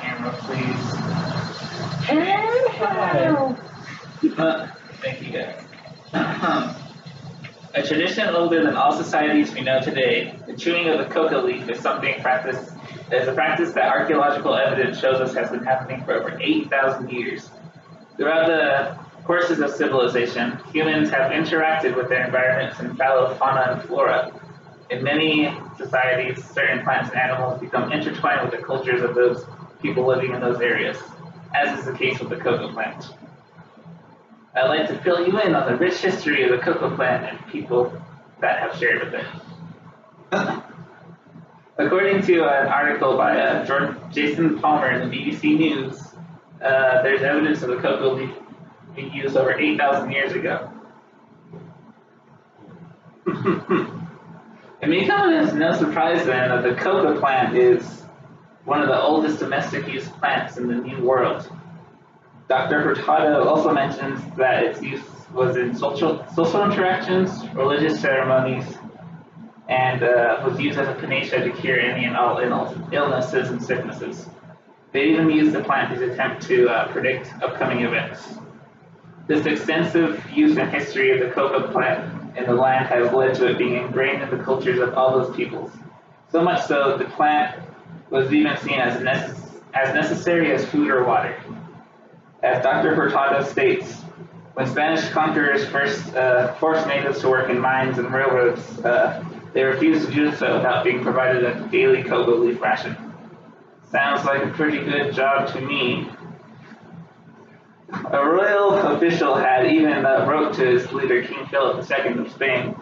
Camera, please. Thank you guys. A tradition older than all societies we know today, the chewing of the coca leaf is a practice that archaeological evidence shows us has been happening for over 8,000 years. Throughout the courses of civilization, humans have interacted with their environments and followed fauna and flora. In many societies, certain plants and animals become intertwined with the cultures of those people living in those areas, as is the case with the coca plant. I'd like to fill you in on the rich history of the coca plant and people that have shared with it. According to an article by Jason Palmer in the BBC News, there's evidence of the coca leaf being used over 8,000 years ago. It may come as no surprise then that the coca plant is one of the oldest domestic use plants in the New World. Dr. Hurtado also mentions that its use was in social interactions, religious ceremonies, and was used as a panacea to cure any and all illnesses and sicknesses. They even used the plant to attempt to predict upcoming events. This extensive use and history of the coca plant in the land has led to it being ingrained in the cultures of all those peoples. So much so, the plant was even seen as necessary as food or water. As Dr. Hurtado states, when Spanish conquerors first forced natives to work in mines and railroads, they refused to do so without being provided a daily coca leaf ration. Sounds like a pretty good job to me. A royal official had even wrote to his leader, King Philip II of Spain,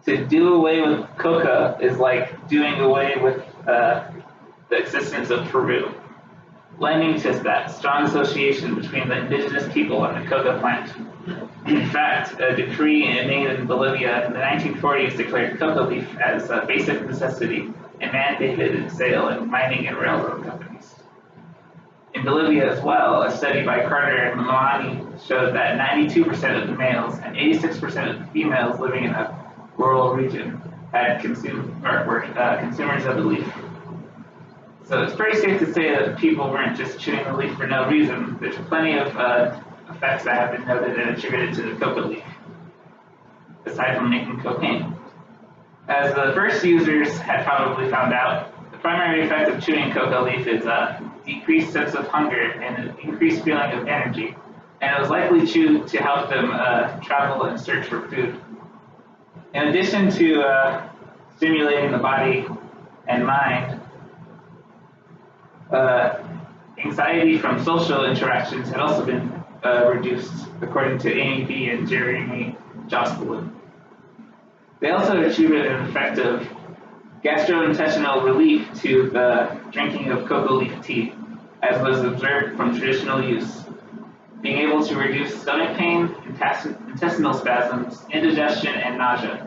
to do away with coca is like doing away with the existence of Peru, lending to that strong association between the indigenous people and the coca plant. In fact, a decree made in Bolivia in the 1940s declared coca leaf as a basic necessity and mandated its sale in mining and railroad companies. In Bolivia as well, a study by Carter and Milani showed that 92% of the males and 86% of the females living in a rural region had were consumers of the leaf. So it's pretty safe to say that people weren't just chewing the leaf for no reason. There's plenty of effects that have been noted and attributed to the coca leaf, aside from making cocaine. As the first users had probably found out, the primary effect of chewing coca leaf is a decreased sense of hunger and an increased feeling of energy, and it was likely chewed to help them travel and search for food. In addition to stimulating the body and mind, anxiety from social interactions had also been reduced, according to Amy B. and Jeremy Joscelyn. They also attributed an effect of gastrointestinal relief to the drinking of coca leaf tea, as was observed from traditional use, being able to reduce stomach pain, intestinal spasms, indigestion, and nausea.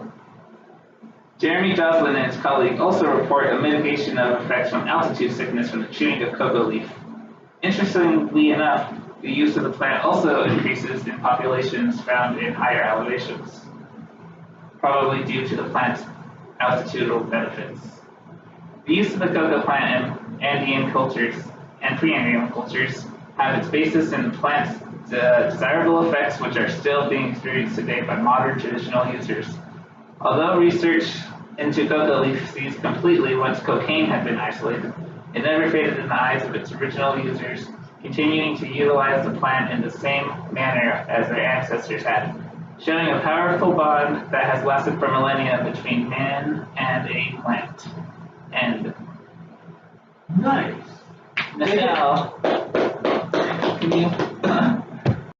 Jeremy Joslin and his colleague also report a mitigation of effects from altitude sickness from the chewing of coca leaf. Interestingly enough, the use of the plant also increases in populations found in higher elevations, probably due to the plant's altitudinal benefits. The use of the coca plant in Andean cultures and pre-Andean cultures have its basis in the plant's desirable effects, which are still being experienced today by modern traditional users. Although research into coca leaf ceased completely once cocaine had been isolated, it never faded in the eyes of its original users, continuing to utilize the plant in the same manner as their ancestors had, showing a powerful bond that has lasted for millennia between man and a plant. And nice. now, can you